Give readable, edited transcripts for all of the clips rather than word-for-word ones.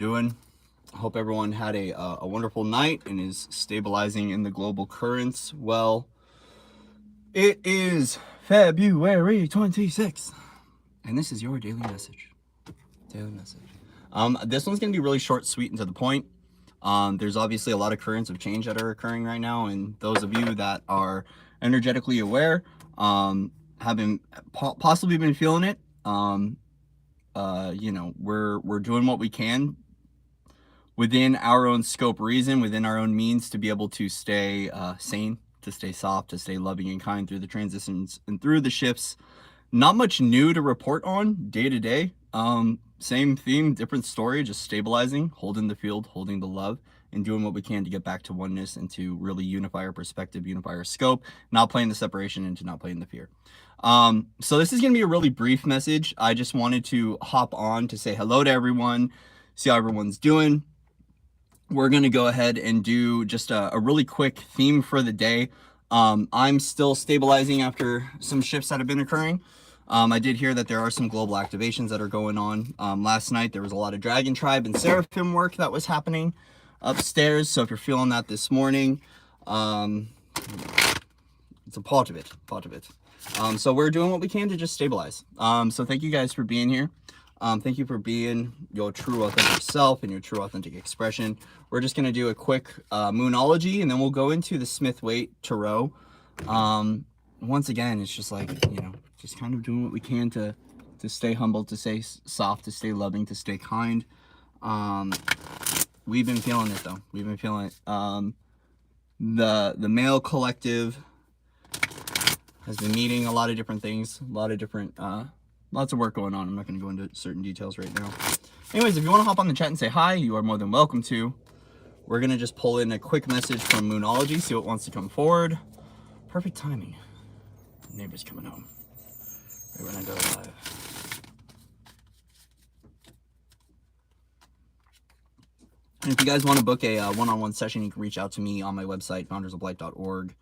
doing? Hope everyone had a wonderful night and is stabilizing in the global currents. Well, it is February 26th, and this is your daily message. Daily message. This one's gonna be really short, sweet, and to the point. There's obviously a lot of currents of change that are occurring right now, and those of you that are energetically aware, have been possibly been feeling it. We're doing what we can within our own scope reason, within our own means, to be able to stay sane, to stay soft, to stay loving and kind through the transitions and through the shifts. Not much new to report on day to day. Same theme, different story, just stabilizing, holding the field, holding the love, and doing what we can to get back to oneness and to really unify our perspective, unify our scope, not playing the separation and to not playing the fear. So this is going to be a really brief message. I just wanted to hop on to say hello to everyone, see how everyone's doing. We're going to go ahead and do just a really quick theme for the day. I'm still stabilizing after some shifts that have been occurring. I did hear that there are some global activations that are going on. Last night, there was a lot of Dragon Tribe and Seraphim work that was happening upstairs. So if you're feeling that this morning, it's a part of it. So we're doing what we can to just stabilize. So thank you guys for being here. Thank you for being your true authentic self and your true authentic expression. We're just going to do a quick moonology, and then we'll go into the Smith-Waite Tarot. Once again, it's just like, just kind of doing what we can to stay humble, to stay soft, to stay loving, to stay kind. We've been feeling it, though. We've been feeling it. The male collective has been needing a lot of different things, a lot of different... lots of work going on. I'm not going to go into certain details right now. Anyways, if you want to hop on the chat and say hi, you are more than welcome to. We're going to just pull in a quick message from Moonology, see what wants to come forward. Perfect timing. Neighbor's coming home. Right when I go live. And if you guys want to book a one-on-one session, you can reach out to me on my website, foundersoflight.org.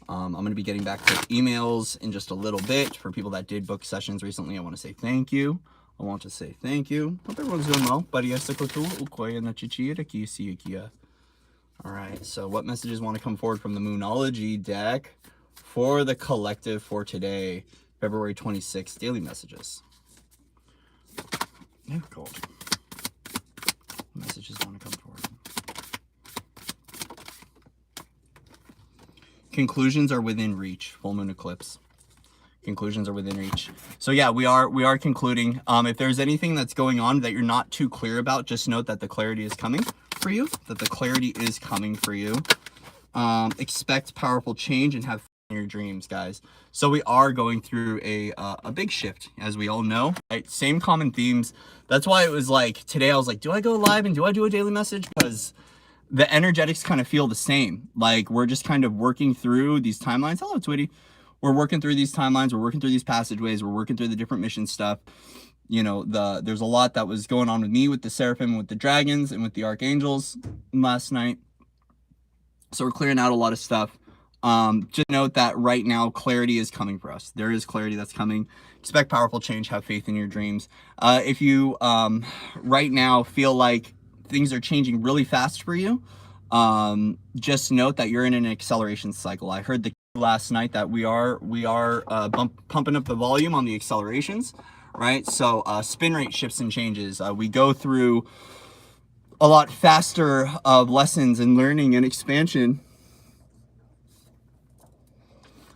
I'm going to be getting back to emails in just a little bit. For people that did book sessions recently, I want to say thank you. Hope everyone's doing well. Alright, so what messages want to come forward from the Moonology deck for the collective for today, February 26th, daily messages? Yeah, cool. Messages want to come forward. Conclusions are within reach. Full moon eclipse. Conclusions are within reach. So yeah, we are concluding. If there's anything that's going on that you're not too clear about, just note that the clarity is coming for you. Expect powerful change and have faith in your dreams, guys. So we are going through a big shift, as we all know. Right? Same common themes. That's why it was like today. I was like, do I go live and do I do a daily message? Because the energetics kind of feel the same. Like we're just kind of working through these timelines. Hello, Twitty. We're working through these timelines. We're working through these passageways. We're working through the different mission stuff. There's a lot that was going on with me, with the Seraphim, and with the dragons, and with the archangels last night. So we're clearing out a lot of stuff. Just note that right now, clarity is coming for us. There is clarity that's coming. Expect powerful change. Have faith in your dreams. If you right now feel like things are changing really fast for you, just note that you're in an acceleration cycle. I heard the last night that we are pumping up the volume on the accelerations, right? So spin rate shifts and changes. We go through a lot faster of lessons and learning and expansion.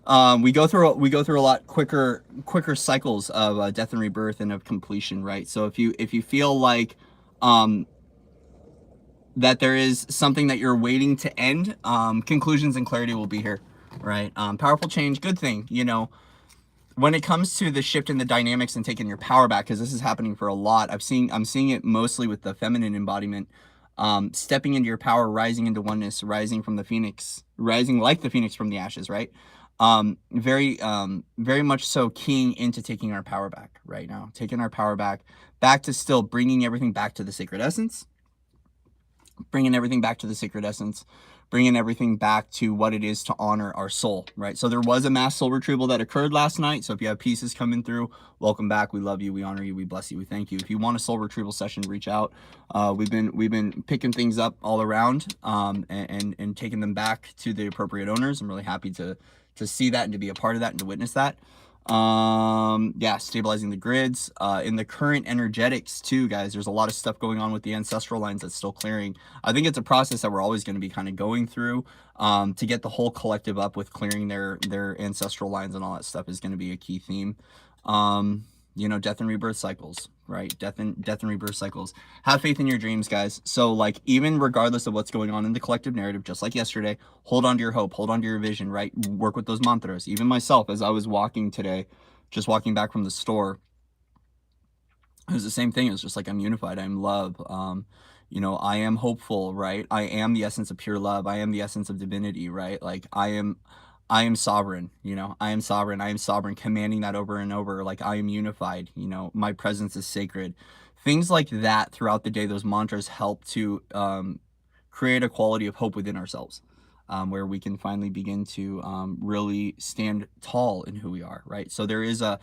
We go through a lot quicker cycles of death and rebirth and of completion, right? So if you feel like that there is something that you're waiting to end, conclusions and clarity will be here, right? Powerful change, good thing, when it comes to the shift in the dynamics and taking your power back, because this is happening for a lot. I'm seeing it mostly with the feminine embodiment, stepping into your power, rising into oneness, rising from the phoenix, rising like the phoenix from the ashes, right? Very much so keying into taking our power back right now, taking our power back to still bringing everything back to the sacred essence, bringing everything back to the sacred essence, bringing everything back to what it is to honor our soul, right? So there was a mass soul retrieval that occurred last night. So if you have pieces coming through, welcome back. We love you. We honor you. We bless you. We thank you. If you want a soul retrieval session, reach out. We've been picking things up all around, and taking them back to the appropriate owners. I'm really happy to see that and to be a part of that and to witness that. Yeah, stabilizing the grids, in the current energetics too, guys. There's a lot of stuff going on with the ancestral lines that's still clearing. I think it's a process that we're always going to be kind of going through, to get the whole collective up with clearing their ancestral lines and all that stuff is going to be a key theme. You know, death and rebirth cycles, right? Death and rebirth cycles. Have faith in your dreams, guys. So like, even regardless of what's going on in the collective narrative, just like yesterday, hold on to your hope, hold on to your vision, right? Work with those mantras. Even myself, as I was walking today, just walking back from the store, it was the same thing. It was just like, I'm unified, I'm love. You know, I am hopeful, right? I am the essence of pure love. I am the essence of divinity, right? Like, I am sovereign, you know, I am sovereign, commanding that over and over. Like, I am unified, you know, my presence is sacred. Things like that throughout the day, those mantras help to create a quality of hope within ourselves, where we can finally begin to really stand tall in who we are, right? So there's a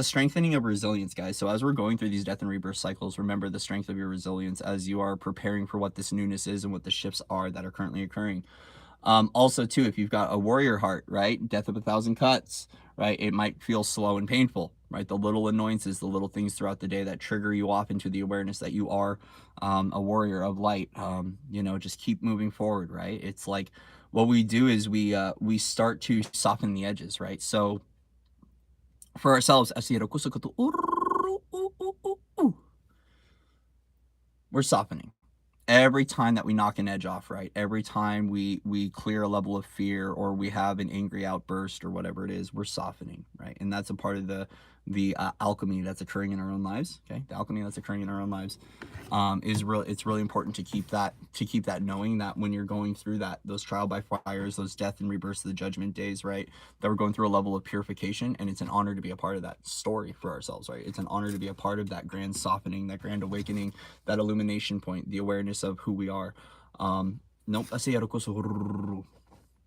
strengthening of resilience, guys. So as we're going through these death and rebirth cycles, remember the strength of your resilience as you are preparing for what this newness is and what the shifts are that are currently occurring. Also too, if you've got a warrior heart, right? Death of 1,000 cuts, right? It might feel slow and painful, right? The little annoyances, the little things throughout the day that trigger you off into the awareness that you are a warrior of light. You know, just keep moving forward, right? It's like, what we do is we start to soften the edges, right? So for ourselves, we're softening. Every time that we knock an edge off, right? Every time we clear a level of fear, or we have an angry outburst or whatever it is, we're softening, right? And that's a part of the alchemy that's occurring in our own lives. Okay, the alchemy that's occurring in our own lives it's really important to keep that knowing that when you're going through those trial by fires, those death and rebirths of the judgment days, right? That we're going through a level of purification, and it's an honor to be a part of that story for ourselves, right? It's an honor to be a part of that grand softening, that grand awakening, that illumination point, the awareness of who we are. That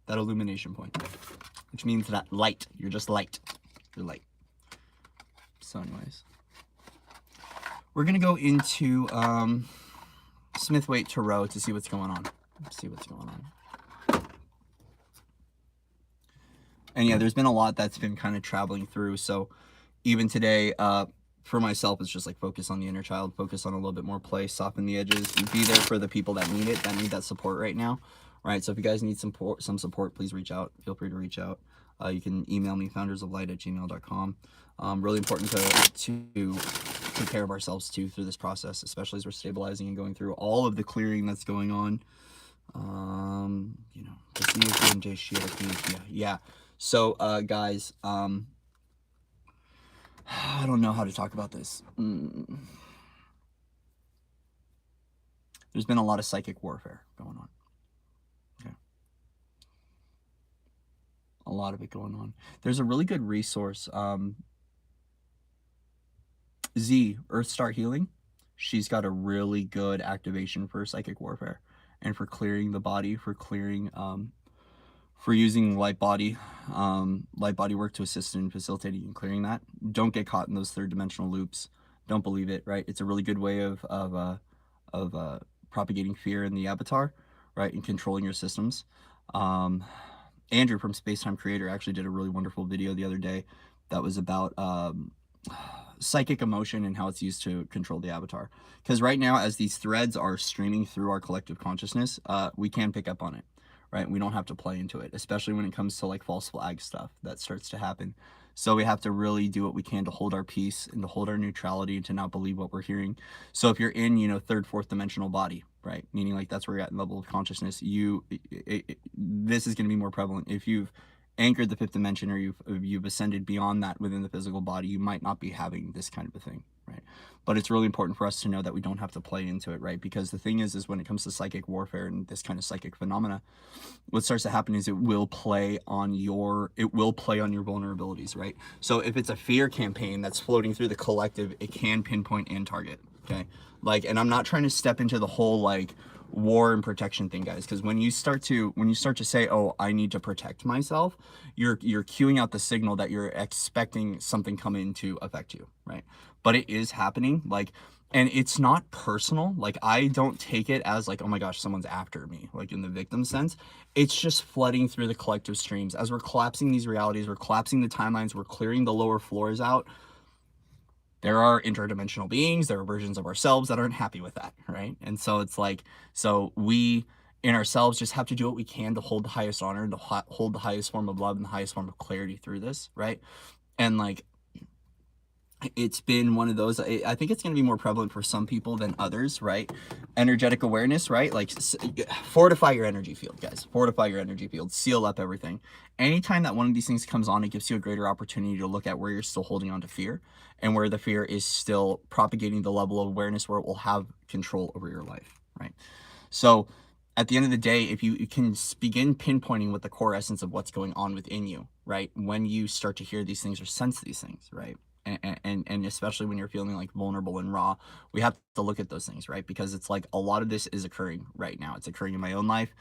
illumination point, which means that light. You're just light. You're light. So anyways, we're gonna go into Smith-Waite Tarot to see what's going on. And yeah, there's been a lot that's been kind of traveling through. So even today, for myself, it's just like, focus on the inner child, focus on a little bit more play, soften the edges, be there for the people that need it, that need that support right now. Right. So if you guys need some support, please reach out. Feel free to reach out. You can email me, foundersoflight@gmail.com. Really important to take care of ourselves too through this process, especially as we're stabilizing and going through all of the clearing that's going on. You know, yeah. So guys, I don't know how to talk about this. There's been a lot of psychic warfare going on. Okay. A lot of it going on. There's a really good resource, Z, Earthstar Healing. She's got a really good activation for psychic warfare and for clearing the body, for clearing, for using light body work to assist in facilitating and clearing that. Don't get caught in those third dimensional loops. Don't believe it, right? It's a really good way of propagating fear in the avatar, right? And controlling your systems. Andrew from Spacetime Creator actually did a really wonderful video the other day that was about psychic emotion and how it's used to control the avatar. Because right now, as these threads are streaming through our collective consciousness, we can pick up on it, right? We don't have to play into it, especially when it comes to like false flag stuff that starts to happen. So we have to really do what we can to hold our peace and to hold our neutrality and to not believe what we're hearing. So if you're in, you know, third, fourth dimensional body, right? Meaning like that's where you're at in level of consciousness, this is going to be more prevalent. If you've anchored the fifth dimension, or you've ascended beyond that within the physical body, you might not be having this kind of a thing, right? But it's really important for us to know that we don't have to play into it, right? Because the thing is when it comes to psychic warfare and this kind of psychic phenomena, what starts to happen is it will play on your vulnerabilities, right? So if it's a fear campaign that's floating through the collective, it can pinpoint and target, okay? Like, and I'm not trying to step into the whole like war and protection thing, guys. Because when you start to say, oh, I need to protect myself, you're cueing out the signal that you're expecting something coming to affect you, right? But it is happening, like, and it's not personal. Like, I don't take it as like, oh my gosh, someone's after me, like in the victim sense. It's just flooding through the collective streams as we're collapsing these realities, we're collapsing the timelines, we're clearing the lower floors out. There are interdimensional beings, there are versions of ourselves that aren't happy with that, right? And so it's like, so we in ourselves just have to do what we can to hold the highest honor and to hold the highest form of love and the highest form of clarity through this, right? And like, it's been one of those, I think it's going to be more prevalent for some people than others, right? Energetic awareness, right? Like, fortify your energy field, guys. Fortify your energy field. Seal up everything. Anytime that one of these things comes on, it gives you a greater opportunity to look at where you're still holding on to fear and where the fear is still propagating the level of awareness where it will have control over your life, right? So at the end of the day, if you can begin pinpointing what the core essence of what's going on within you, right? When you start to hear these things or sense these things, right? And especially when you're feeling like vulnerable and raw, we have to look at those things, right? Because it's like a lot of this is occurring right now. It's occurring in my own life.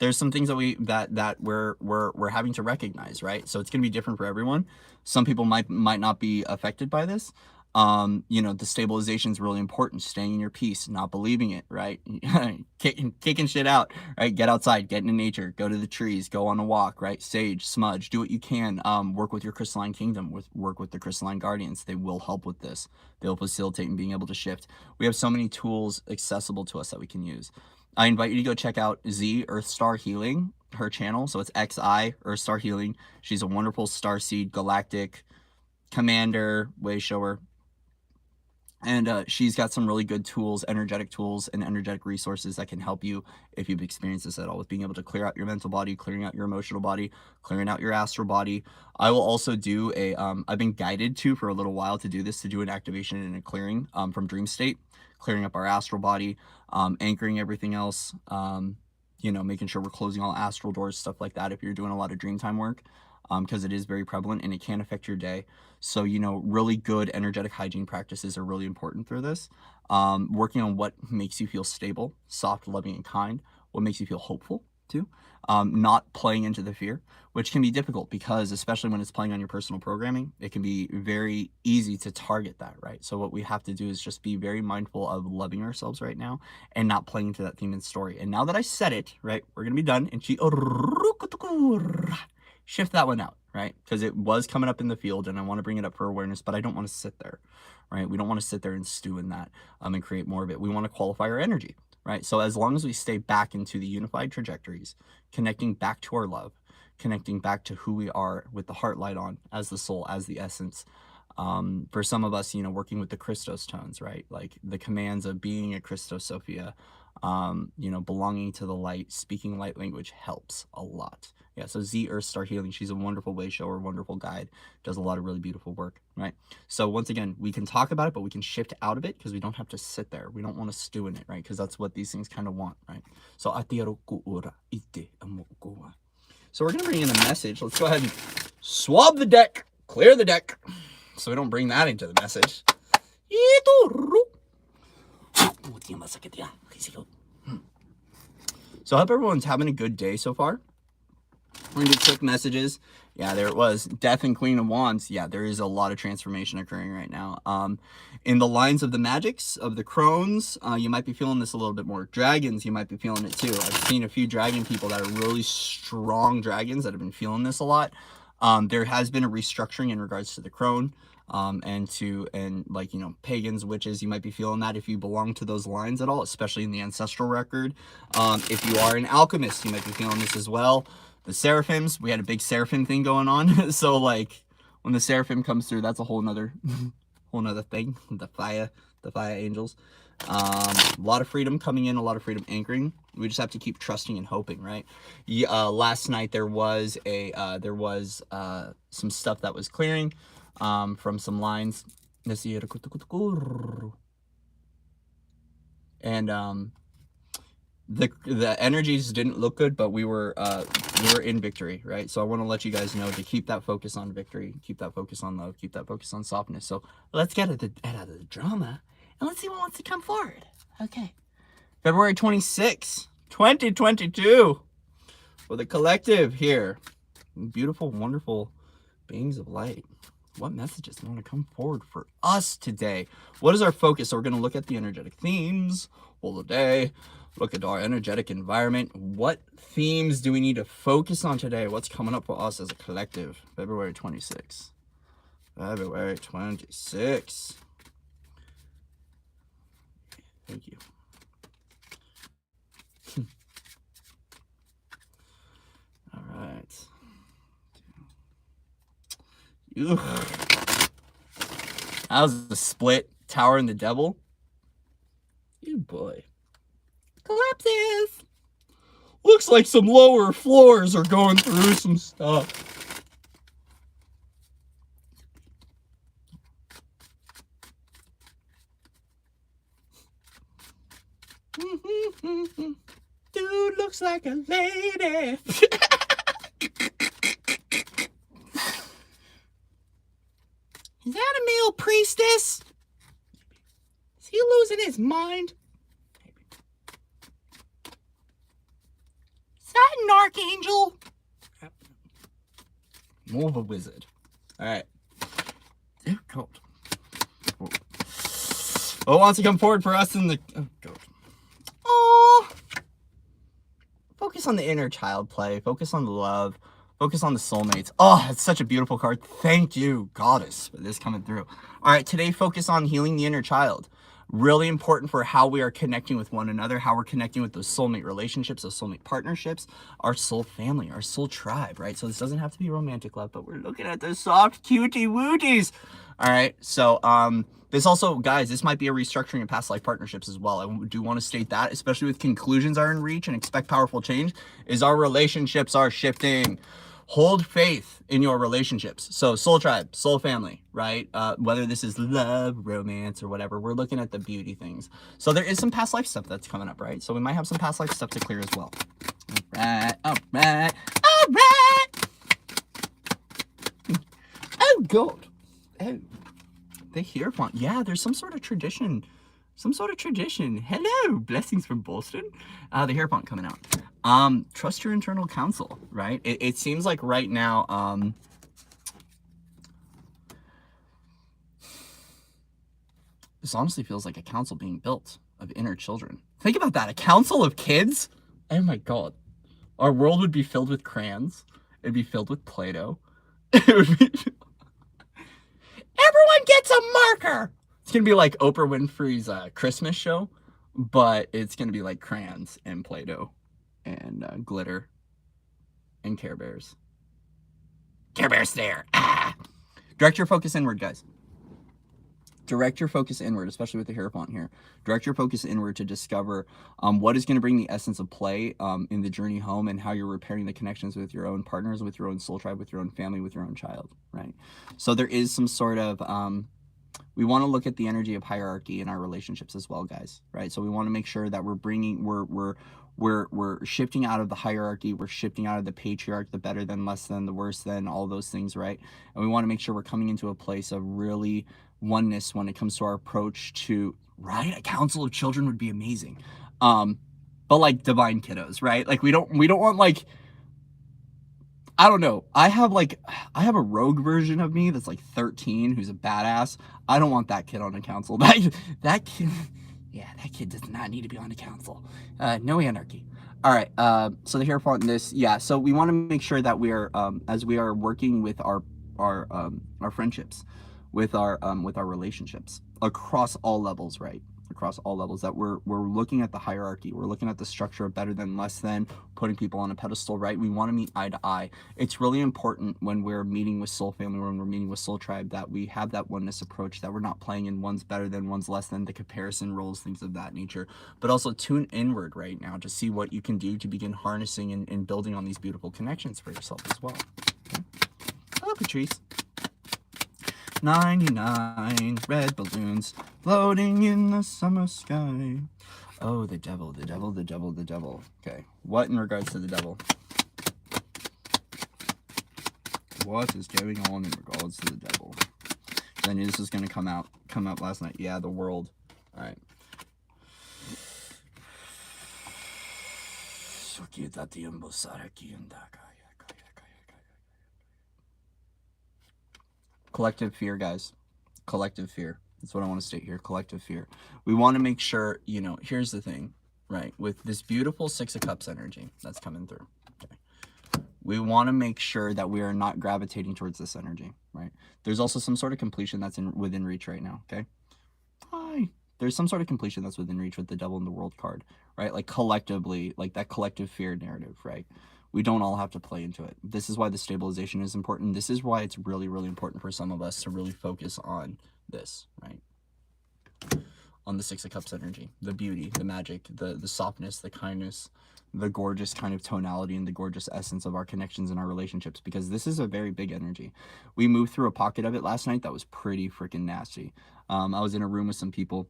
There's some things that we're having to recognize, right? So it's going to be different for everyone. Some people might not be affected by this. You know, the stabilization is really important. Staying in your peace, not believing it, right? Kicking shit out, right? Get outside, get into nature, go to the trees, go on a walk, right? Sage, smudge, do what you can. Work with your crystalline kingdom, work with the crystalline guardians. They will help with this. They'll facilitate in being able to shift. We have so many tools accessible to us that we can use. I invite you to go check out Z Earth Star Healing, her channel. So it's XI Earth Star Healing. She's a wonderful starseed galactic commander, way shower. And she's got some really good tools, energetic tools and energetic resources that can help you if you've experienced this at all, with being able to clear out your mental body, clearing out your emotional body, clearing out your astral body. I will also do a, I've been guided to for a little while to do this, to do an activation and a clearing from dream state, clearing up our astral body, anchoring everything else, you know, making sure we're closing all astral doors, stuff like that if you're doing a lot of dream time work. Because it is very prevalent and it can affect your day. So, you know, really good energetic hygiene practices are really important for this. Working on what makes you feel stable, soft, loving, and kind, what makes you feel hopeful too. Not playing into the fear, which can be difficult because, especially when it's playing on your personal programming, it can be very easy to target that, right? So what we have to do is just be very mindful of loving ourselves right now and not playing into that theme and story. And now that I said it, right, we're going to be done. And shift that one out, right? Because it was coming up in the field and I want to bring it up for awareness, but I don't want to sit there, right? We don't want to sit there and stew in that and create more of it. We want to qualify our energy, right? So as long as we stay back into the unified trajectories, connecting back to our love, connecting back to who we are with the heart light on as the soul, as the essence. For some of us, you know, working with the Christos tones, right? Like the commands of being a Christos Sophia, you know, belonging to the light, speaking light language helps a lot. Yeah, so Z Earth Star Healing, she's a wonderful way shower, wonderful guide, does a lot of really beautiful work, right? So once again, we can talk about it, but we can shift out of it because we don't have to sit there. We don't want to stew in it, right? Because that's what these things kind of want, right? So we're going to bring in a message. Let's go ahead and swab the deck, clear the deck, so we don't bring that into the message. So I hope everyone's having a good day so far. We're going to do quick messages. Yeah, there it was. Death and Queen of Wands. Yeah, there is a lot of transformation occurring right now. In the lines of the magics, of the crones, you might be feeling this a little bit more. Dragons, you might be feeling it too. I've seen a few dragon people that are really strong dragons that have been feeling this a lot. There has been a restructuring in regards to the crone. And like, you know, pagans, witches, you might be feeling that if you belong to those lines at all, especially in the ancestral record. If you are an alchemist, you might be feeling this as well. The seraphims, we had a big seraphim thing going on. So like when the seraphim comes through, that's a whole nother thing. The fire angels. A lot of freedom coming in, a lot of freedom anchoring. We just have to keep trusting and hoping, right? Last night there was some stuff that was clearing from some lines. And the energies didn't look good, but we were in victory, right? So I want to let you guys know to keep that focus on victory, keep that focus on love, keep that focus on softness. So let's get out of the drama and let's see what wants to come forward. Okay. February 26th, 2022. For the collective here. Beautiful, wonderful beings of light. What messages want to come forward for us today? What is our focus? So we're going to look at the energetic themes all the day. Look at our energetic environment. What themes do we need to focus on today? What's coming up for us as a collective? February 26th. February 26th. Thank you. All right. How's the split? Tower and the Devil? You boy. Collapses. Looks like some lower floors are going through some stuff. Dude looks like a lady. Is that a male priestess? Is he losing his mind? Is that an archangel? More of a wizard. Alright. Oh, God. What wants to come forward for us in the... Oh, God. Oh. Focus on the inner child play. Focus on the love. Focus on the soulmates. Oh, it's such a beautiful card. Thank you, Goddess, for this coming through. All right, today focus on healing the inner child. Really important for how we are connecting with one another, how we're connecting with those soulmate relationships, those soulmate partnerships, our soul family, our soul tribe, right? So this doesn't have to be romantic love, but we're looking at the soft cutie wooties. All right, so this also, guys, this might be a restructuring of past life partnerships as well. I do want to state that, especially with conclusions are in reach and expect powerful change, is our relationships are shifting. Hold faith in your relationships. So soul tribe, soul family, right? Whether this is love, romance, or whatever, we're looking at the beauty things. So there is some past life stuff that's coming up, right? So we might have some past life stuff to clear as well. All right, all right, all right. Oh, God. Oh, the hierophant. Yeah, there's some sort of tradition. Hello, blessings from Boston. The hierophant coming out. Trust your internal counsel, right? It seems like right now, this honestly feels like a council being built of inner children. Think about that, a council of kids? Oh my God. Our world would be filled with crayons. It'd be filled with Play-Doh. It would be... Everyone gets a marker! It's gonna be like Oprah Winfrey's Christmas show, but it's gonna be like crayons and Play-Doh and glitter and Care Bears. Care Bears there. Ah! Direct your focus inward, guys. Direct your focus inward, especially with the hierophant here. Direct your focus inward to discover what is going to bring the essence of play in the journey home, and how you're repairing the connections with your own partners, with your own soul tribe, with your own family, with your own child, right? So there is some sort of... we want to look at the energy of hierarchy in our relationships as well, guys, right? So we want to make sure that we're bringing... We're shifting out of the hierarchy. We're shifting out of the patriarch, the better than, less than, the worse than, all those things, right? And we want to make sure we're coming into a place of really oneness when it comes to our approach to, right? A council of children would be amazing. But like divine kiddos, right? Like we don't want like, I don't know. I have a rogue version of me that's like 13 who's a badass. I don't want that kid on a council. That kid... Yeah, that kid does not need to be on the council. No anarchy. All right. So the hierophant in this, yeah. So we want to make sure that we are, as we are working with our friendships, with our relationships across all levels, right? Across all levels, that we're looking at the hierarchy. We're looking at the structure of better than, less than, putting people on a pedestal, right? We want to meet eye to eye. It's really important when we're meeting with soul family, when we're meeting with soul tribe, that we have that oneness approach, that we're not playing in one's better than, one's less than, the comparison roles, things of that nature, but also tune inward right now to see what you can do to begin harnessing and building on these beautiful connections for yourself as well. Okay. Hello, Patrice. 99 red balloons floating in the summer sky. Oh, the devil, the devil, the devil, the devil. Okay, what in regards to the devil? What is going on in regards to the devil? I knew this was going to come out last night. Yeah, the world. All right. Collective fear, guys. Collective fear. That's what I want to state here. Collective fear. We want to make sure, you know, here's the thing, right? With this beautiful Six of Cups energy that's coming through, okay? We want to make sure that we are not gravitating towards this energy, right? There's also some sort of completion that's within reach right now, okay? Hi. There's some sort of completion that's within reach with the Devil in the World card, right? Like collectively, like that collective fear narrative, right? We don't all have to play into it. This is why the stabilization is important. This is why it's really, really important for some of us to really focus on this, right? On the Six of Cups energy, the beauty, the magic, the softness, the kindness, the gorgeous kind of tonality and the gorgeous essence of our connections and our relationships, because this is a very big energy. We moved through a pocket of it last night that was pretty freaking nasty. I was in a room with some people.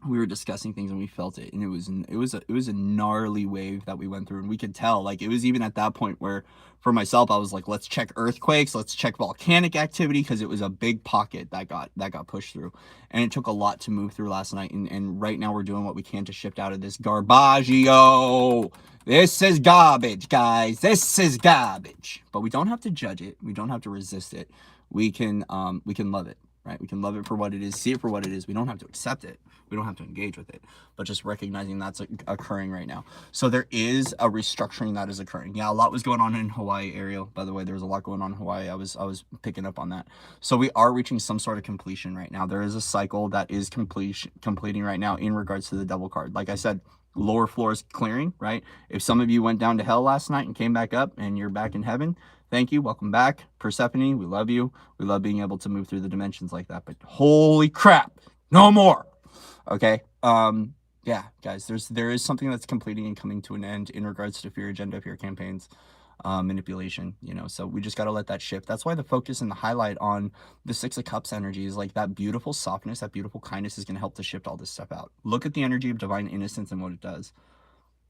We were discussing things and we felt it, and it was a gnarly wave that we went through, and we could tell, like, it was even at that point where for myself I was like, let's check earthquakes, let's check volcanic activity, because it was a big pocket that got pushed through, and it took a lot to move through last night, and right now we're doing what we can to shift out of this garbaggio. This is garbage, guys. This is garbage. But we don't have to judge it, we don't have to resist it. We can love it, right? We can love it for what it is, see it for what it is. We don't have to accept it, we don't have to engage with it, but just recognizing that's occurring right now. So there is a restructuring that is occurring. Yeah, a lot was going on in Hawaii, Ariel. By the way, there was a lot going on in Hawaii. I was picking up on that. So we are reaching some sort of completion right now. There is a cycle that is completing right now in regards to the Devil card. Like I said, lower floors clearing, right? If some of you went down to hell last night and came back up and you're back in heaven, thank you. Welcome back. Persephone, we love you. We love being able to move through the dimensions like that. But holy crap, no more. Okay. Yeah, guys, there is something that's completing and coming to an end in regards to fear agenda, fear campaigns, manipulation, you know, so we just got to let that shift. That's why the focus and the highlight on the Six of Cups energy is like that beautiful softness, that beautiful kindness is going to help to shift all this stuff out. Look at the energy of divine innocence and what it does.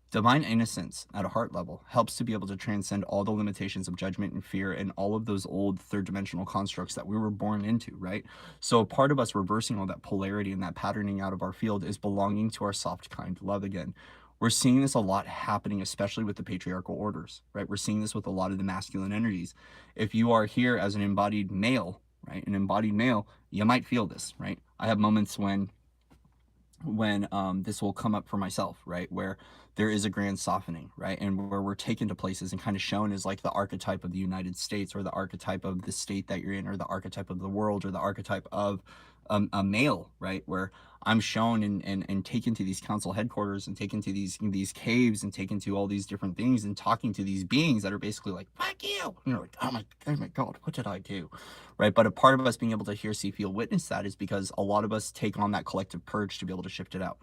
Divine innocence at a heart level helps to be able to transcend all the limitations of judgment and fear and all of those old third dimensional constructs that we were born into, right? So a part of us reversing all that polarity and that patterning out of our field is belonging to our soft, kind love again. We're seeing this a lot happening, especially with the patriarchal orders, right? We're seeing this with a lot of the masculine energies. If you are here as an embodied male, right? An embodied male, you might feel this, right? I have moments when this will come up for myself, right, where there is a grand softening, right, and where we're taken to places and kind of shown as like the archetype of the United States, or the archetype of the state that you're in, or the archetype of the world, or the archetype of a male, right, where I'm shown and taken to these council headquarters and taken to these caves and taken to all these different things and talking to these beings that are basically like, fuck you, and you're like, oh my God, what did I do, right? But a part of us being able to hear, see, feel, witness that is because a lot of us take on that collective purge to be able to shift it out.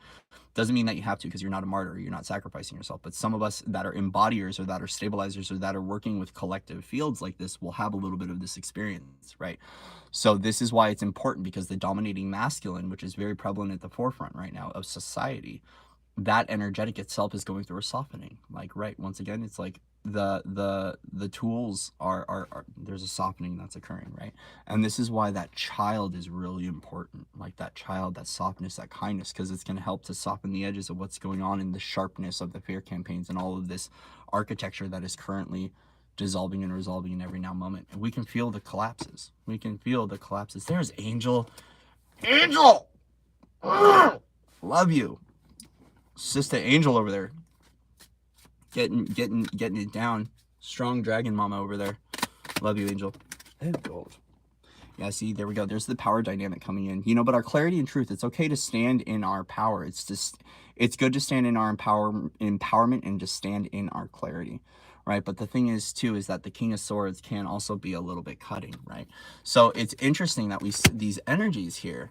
Doesn't mean that you have to, because you're not a martyr, you're not sacrificing yourself, but some of us that are embodiers or that are stabilizers or that are working with collective fields like this will have a little bit of this experience, right? So this is why it's important, because the dominating masculine, which is very prevalent at the forefront right now of society, that energetic itself is going through a softening. Like, right, once again, it's like the tools are there's a softening that's occurring, right? And this is why that child is really important, like that child, that softness, that kindness, because it's going to help to soften the edges of what's going on in the sharpness of the fear campaigns and all of this architecture that is currently dissolving and resolving in every now moment. And we can feel the collapses. We can feel the collapses. There's Angel. Angel! Love you. Sister Angel over there. Getting it down. Strong dragon mama over there. Love you, Angel. Oh, God. Yeah, see, there we go. There's the power dynamic coming in. You know, but our clarity and truth, it's okay to stand in our power. It's good to stand in our empowerment and to stand in our clarity, right? But the thing is, too, is that the King of Swords can also be a little bit cutting, right? So it's interesting that we see these energies here,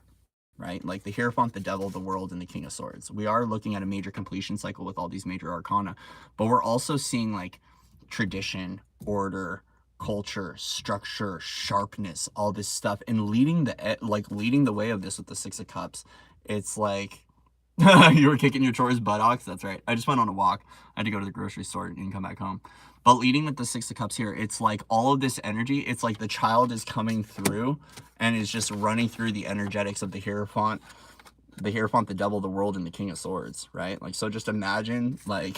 right? Like the Hierophant, the Devil, the World, and the King of Swords. We are looking at a major completion cycle with all these major arcana, but we're also seeing like tradition, order, culture, structure, sharpness, all this stuff, and leading the way of this with the Six of Cups. It's like you were kicking your chores buttocks. That's right. I just went on a walk. I had to go to the grocery store and come back home. But leading with the Six of Cups here, it's like all of this energy, it's like the child is coming through and is just running through the energetics of the Hierophant, the Hierophant, the Devil, the World, and the King of Swords, right? Like, so just imagine, like,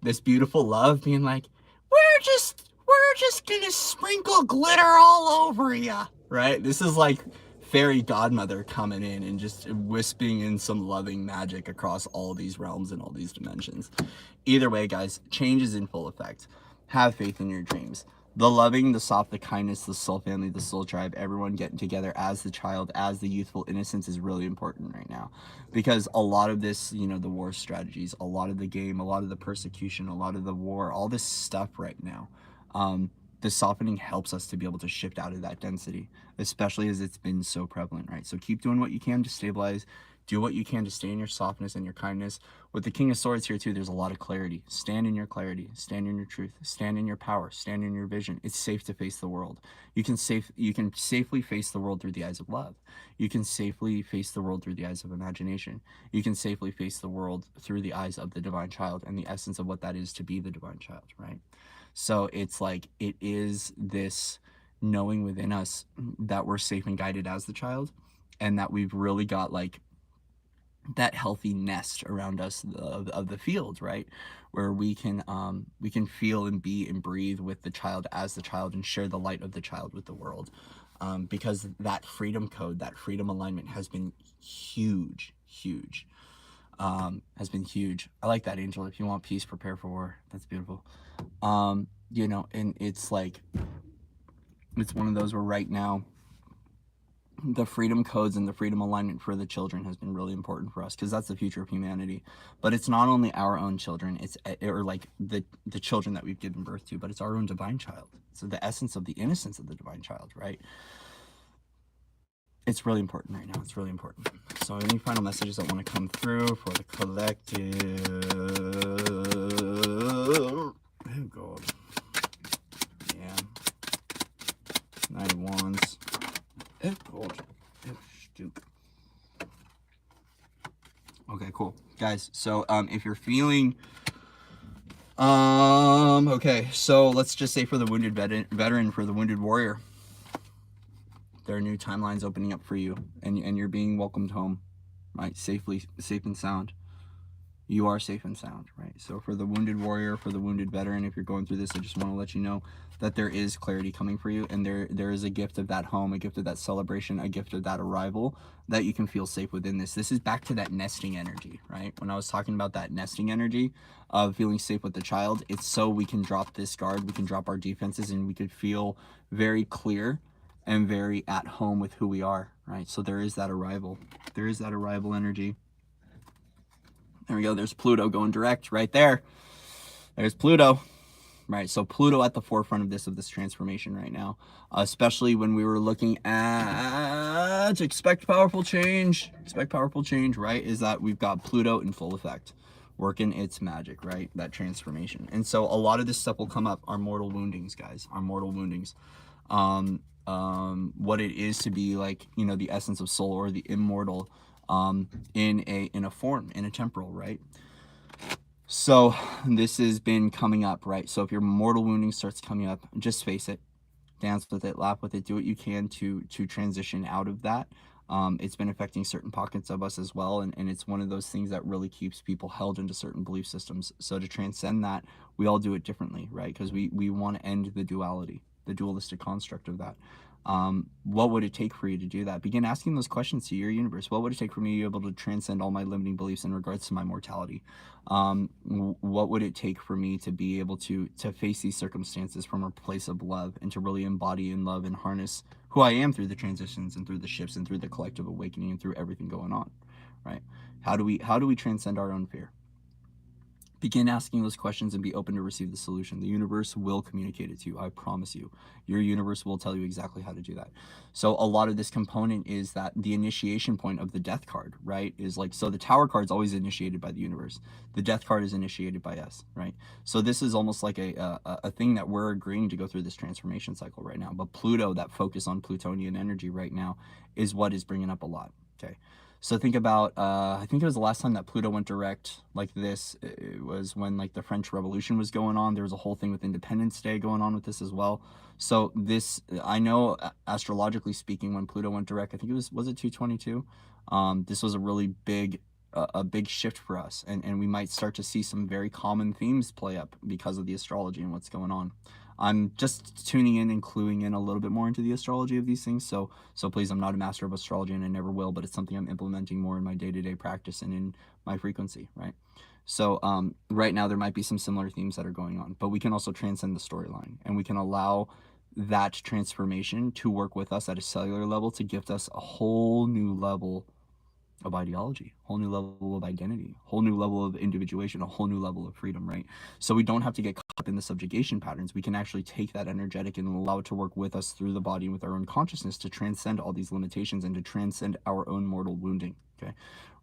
this beautiful love being like, we're just gonna sprinkle glitter all over ya, right? This is like fairy godmother coming in and just wisping in some loving magic across all these realms and all these dimensions. Either way, guys, change is in full effect. Have faith in your dreams. The loving, the soft, the kindness, the soul family, the soul tribe, everyone getting together as the child, as the youthful innocence is really important right now. Because a lot of this, you know, the war strategies, a lot of the game, a lot of the persecution, a lot of the war, all this stuff right now, the softening helps us to be able to shift out of that density, especially as it's been so prevalent, right? So keep doing what you can to stabilize. Do what you can to stay in your softness and your kindness. With the King of Swords here too, there's a lot of clarity. Stand in your clarity, stand in your truth, stand in your power, stand in your vision. It's safe to face the world. You can safely face the world through the eyes of love. You can safely face the world through the eyes of imagination. You can safely face the world through the eyes of the divine child and the essence of what that is to be the divine child, right? So it's like, it is this knowing within us that we're safe and guided as the child, and that we've really got like that healthy nest around us of the field, right? Where we can feel and be and breathe with the child as the child and share the light of the child with the world. Because that freedom code, that freedom alignment has been huge, huge. Has been huge. I like that, Angel. If you want peace, prepare for war. That's beautiful. You know, and it's like, it's one of those where right now the freedom codes and the freedom alignment for the children has been really important for us, because that's the future of humanity. But it's not only our own children, it's or like the children that we've given birth to, but it's our own divine child. So the essence of the innocence of the divine child, right? It's really important right now. It's really important. So any final messages that want to come through for the collective? Oh god. Yeah. 9 of Wands. Oh god. Oh shoot. Okay, cool. Guys, so if you're feeling okay, so let's just say for the wounded veteran, for the wounded warrior, there are new timelines opening up for you, and you're being welcomed home, right? Safe and sound. You are safe and sound, right? So for the wounded warrior, for the wounded veteran, if you're going through this, I just want to let you know that there is clarity coming for you, and there is a gift of that home, a gift of that celebration, a gift of that arrival, that you can feel safe within this. This is back to that nesting energy, right? When I was talking about that nesting energy of feeling safe with the child, it's so we can drop this guard, we can drop our defenses, and we could feel very clear and very at home with who we are, right? So there is that arrival. There is that arrival energy. There we go. There's Pluto going direct right there. There's Pluto, right? So Pluto at the forefront of this transformation right now, especially when we were looking at expect powerful change, right? Is that we've got Pluto in full effect, working its magic, right? That transformation. And so a lot of this stuff will come up. Our mortal woundings, guys, our mortal woundings. What it is to be like, you know, the essence of soul or the immortal, in a form, in a temporal, right? So this has been coming up, right? So if your mortal wounding starts coming up, just face it, dance with it, laugh with it, do what you can to transition out of that. It's been affecting certain pockets of us as well, and it's one of those things that really keeps people held into certain belief systems. So to transcend that, we all do it differently, right? Because we want to end the duality, the dualistic construct of that. What would it take for you to do that? Begin asking those questions to your universe. What would it take for me to be able to transcend all my limiting beliefs in regards to my mortality? What would it take for me to be able to face these circumstances from a place of love, and to really embody and love and harness who I am through the transitions and through the shifts and through the collective awakening and through everything going on, right? How do we transcend our own fear? Begin asking those questions and be open to receive the solution. The universe will communicate it to you. I promise you. Your universe will tell you exactly how to do that. So a lot of this component is that the initiation point of the death card, right, is like, so the tower card is always initiated by the universe. The death card is initiated by us, right? So this is almost like a thing that we're agreeing to go through this transformation cycle right now. But Pluto, that focus on Plutonian energy right now, is what is bringing up a lot, okay? So think about, I think it was the last time that Pluto went direct like this, it was when like the French Revolution was going on. There was a whole thing with Independence Day going on with this as well. So this, I know astrologically speaking, when Pluto went direct, I think it was it 222? This was a really big a big shift for us, and we might start to see some very common themes play up because of the astrology and what's going on. I'm just tuning in and cluing in a little bit more into the astrology of these things. So please, I'm not a master of astrology and I never will, but it's something I'm implementing more in my day-to-day practice and in my frequency, right? So right now there might be some similar themes that are going on, but we can also transcend the storyline and we can allow that transformation to work with us at a cellular level to gift us a whole new level of ideology, whole new level of identity, whole new level of individuation, a whole new level of freedom, right? So we don't have to get caught up in the subjugation patterns. We can actually take that energetic and allow it to work with us through the body and with our own consciousness to transcend all these limitations and to transcend our own mortal wounding, okay?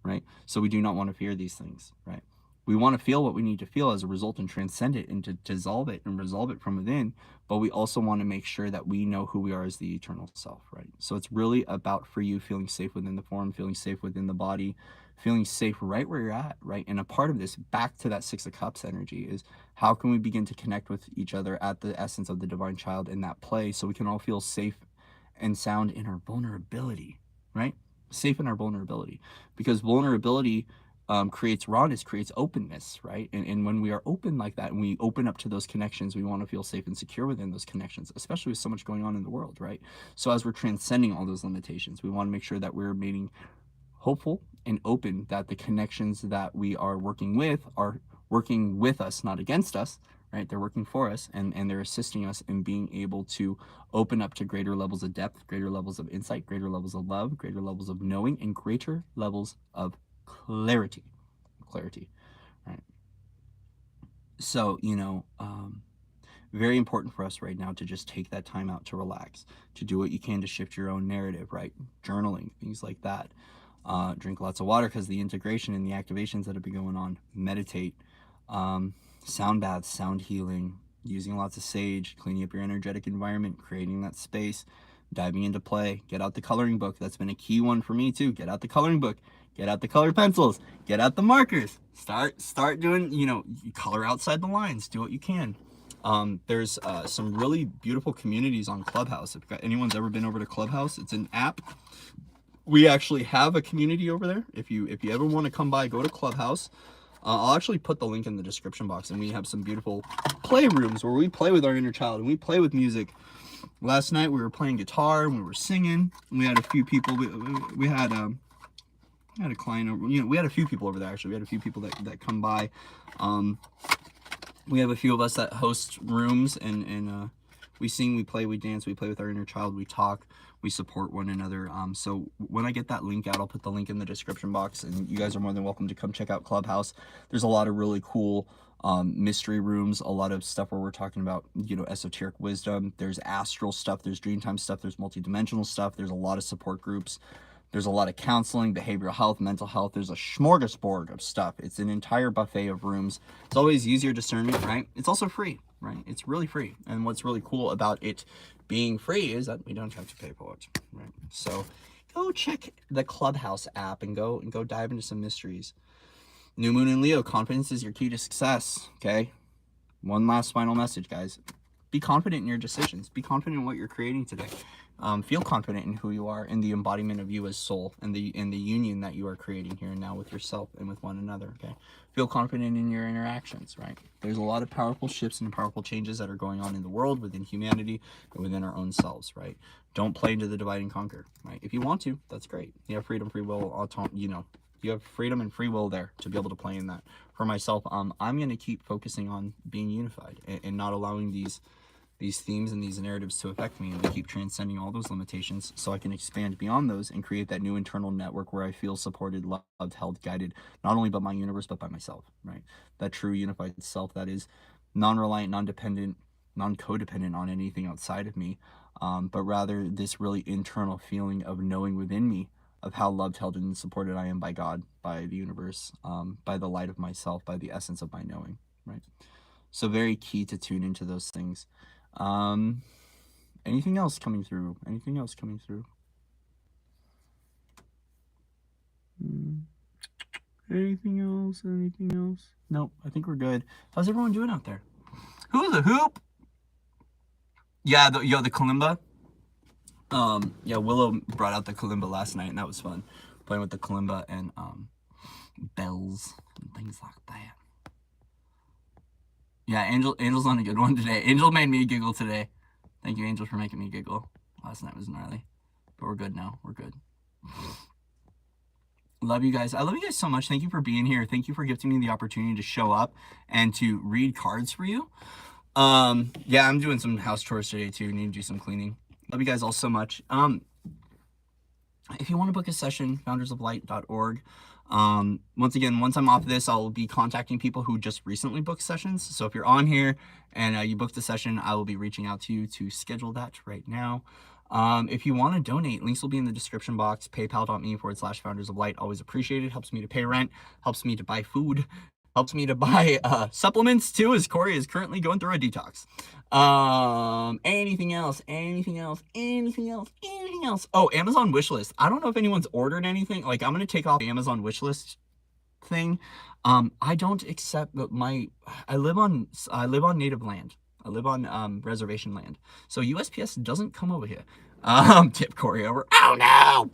Right? So we do not want to fear these things, right? We want to feel what we need to feel as a result and transcend it and to dissolve it and resolve it from within, but we also want to make sure that we know who we are as the eternal self, right? So it's really about for you feeling safe within the form, feeling safe within the body, feeling safe right where you're at, right? And a part of this, back to that Six of Cups energy, is how can we begin to connect with each other at the essence of the divine child in that play so we can all feel safe and sound in our vulnerability, right? Safe in our vulnerability, because vulnerability creates rawness, creates openness, right? And when we are open like that and we open up to those connections, we want to feel safe and secure within those connections, especially with so much going on in the world, right? So as we're transcending all those limitations, we want to make sure that we're remaining hopeful and open that the connections that we are working with us, not against us, right? They're working for us and they're assisting us in being able to open up to greater levels of depth, greater levels of insight, greater levels of love, greater levels of knowing, and greater levels of clarity, right? So, very important for us right now to just take that time out to relax, to do what you can to shift your own narrative, right? Journaling, things like that. Drink lots of water because the integration and the activations that have been going on. Meditate, sound baths, sound healing, using lots of sage, cleaning up your energetic environment, creating that space, diving into play. Get out the coloring book. That's been a key one for me too. Get out the coloring book. Get out the colored pencils. Get out the markers. Start doing, color outside the lines. Do what you can. There's some really beautiful communities on Clubhouse. If anyone's ever been over to Clubhouse, it's an app. We actually have a community over there. If you ever want to come by, go to Clubhouse. I'll actually put the link in the description box, and we have some beautiful playrooms where we play with our inner child and we play with music. Last night we were playing guitar and we were singing. We had a few people. We had a client over. We had a few people over there. Actually, we had a few people that come by. We have a few of us that host rooms, and we sing, we play, we dance, we play with our inner child, we talk, we support one another. So when I get that link out, I'll put the link in the description box, and you guys are more than welcome to come check out Clubhouse. There's a lot of really cool mystery rooms, a lot of stuff where we're talking about, esoteric wisdom. There's astral stuff, there's dreamtime stuff, there's multidimensional stuff, there's a lot of support groups. There's a lot of counseling, behavioral health, mental health. There's a smorgasbord of stuff. It's an entire buffet of rooms. It's always easier discernment, right? It's also free, right? It's really free. And what's really cool about it being free is that we don't have to pay for it, right? So go check the Clubhouse app and go dive into some mysteries. New Moon in Leo, confidence is your key to success, okay? One last final message, guys. Be confident in your decisions. Be confident in what you're creating today. Feel confident in who you are, in the embodiment of you as soul, and the union that you are creating here and now with yourself and with one another, okay? Feel confident in your interactions, right? There's a lot of powerful shifts and powerful changes that are going on in the world, within humanity, and within our own selves, right? Don't play into the divide and conquer, right? If you want to, that's great. You have freedom, free will, you have freedom and free will there to be able to play in that. For myself, I'm going to keep focusing on being unified and not allowing these themes and these narratives to affect me, and to keep transcending all those limitations so I can expand beyond those and create that new internal network where I feel supported, loved, held, guided, not only by my universe, but by myself, right? That true unified self that is non-reliant, non-dependent, non-codependent on anything outside of me, but rather this really internal feeling of knowing within me of how loved, held, and supported I am by God, by the universe, by the light of myself, by the essence of my knowing, right? So very key to tune into those things. Anything else coming through? Anything else coming through? Anything else? Anything else? Nope, I think we're good. How's everyone doing out there? Who's a hoop? Yeah, the kalimba. Yeah, Willow brought out the kalimba last night, and that was fun. playing with the kalimba and bells and things like that. Yeah, Angel's on a good one today. Angel made me giggle today. Thank you, Angel, for making me giggle. Last night was gnarly, but we're good now. We're good. Love you guys. I love you guys so much. Thank you for being here. Thank you for giving me the opportunity to show up and to read cards for you. Yeah, I'm doing some house chores today too. Need to do some cleaning. Love you guys all so much. If you want to book a session, foundersoflight.org. Once again, once I'm off this, I'll be contacting people who just recently booked sessions. So if you're on here and you booked a session, I will be reaching out to you to schedule that right now. If you want to donate, links will be in the description box. PayPal.me/foundersoflight. Always appreciated. Helps me to pay rent. Helps me to buy food. Helps me to buy supplements too, as Corey is currently going through a detox. Anything else? Oh, Amazon wishlist. I don't know if anyone's ordered anything. Like, I'm gonna take off the Amazon wishlist thing. I don't accept I live on native land. I live on reservation land. So USPS doesn't come over here. Tip Corey over. Oh no!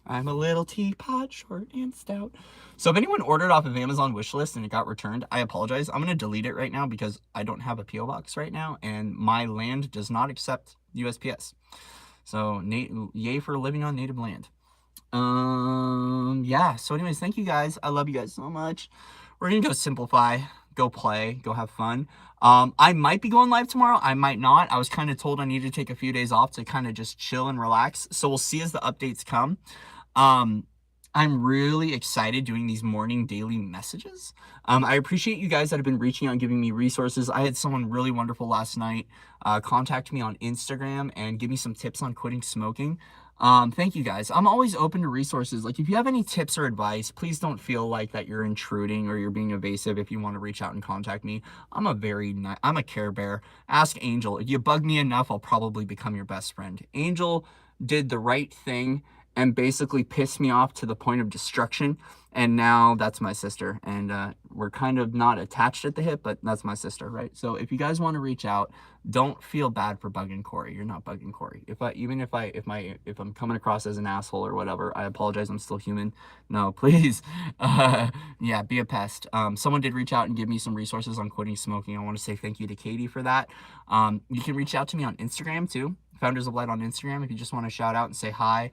I'm a little teapot, short and stout. So if anyone ordered off of Amazon wishlist and it got returned, I apologize. I'm gonna delete it right now because I don't have a PO box right now, and my land does not accept USPS. So yay for living on native land. Yeah. So anyways, thank you guys. I love you guys so much. We're gonna go simplify, go play, go have fun. I might be going live tomorrow. I might not. I was kind of told I need to take a few days off to kind of just chill and relax. So we'll see as the updates come. I'm really excited doing these morning daily messages. I appreciate you guys that have been reaching out and giving me resources. I had someone really wonderful last night contact me on Instagram and give me some tips on quitting smoking. Thank you guys. I'm always open to resources. Like, if you have any tips or advice, please don't feel like that you're intruding or you're being evasive. If you want to reach out and contact me, I'm a care bear. Ask Angel. If you bug me enough, I'll probably become your best friend. Angel did the right thing and basically pissed me off to the point of destruction. And now that's my sister. And we're kind of not attached at the hip, but that's my sister, right? So if you guys want to reach out, don't feel bad for bugging Corey. You're not bugging Corey. If I'm coming across as an asshole or whatever, I apologize. I'm still human. No, please. Yeah, be a pest. Someone did reach out and give me some resources on quitting smoking. I want to say thank you to Katie for that. You can reach out to me on Instagram too. Founders of Light on Instagram if you just want to shout out and say hi.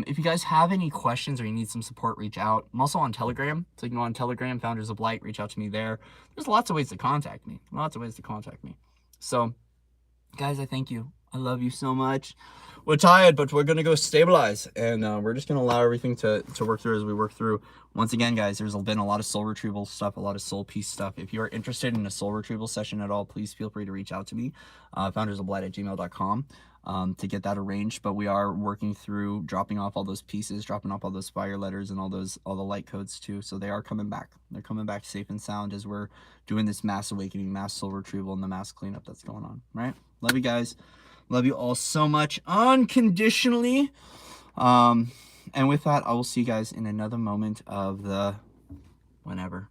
If you guys have any questions or you need some support, reach out. I'm also on Telegram, so you can go on Telegram, Founders of Light, reach out to me there. There's lots of ways to contact me. So, guys, I thank you. I love you so much. We're tired, but we're going to go stabilize, and we're just going to allow everything to work through as we work through. Once again, guys, there's been a lot of soul retrieval stuff, a lot of soul peace stuff. If you are interested in a soul retrieval session at all, please feel free to reach out to me, foundersoflight@gmail.com. To get that arranged. But we are working through dropping off all those pieces, dropping off all those fire letters and all the light codes too. So they are coming back. They're coming back safe and sound as we're doing this mass awakening, mass soul retrieval, and the mass cleanup that's going on. Right? Love you guys. Love you all so much unconditionally. And with that, I will see you guys in another moment of the whenever.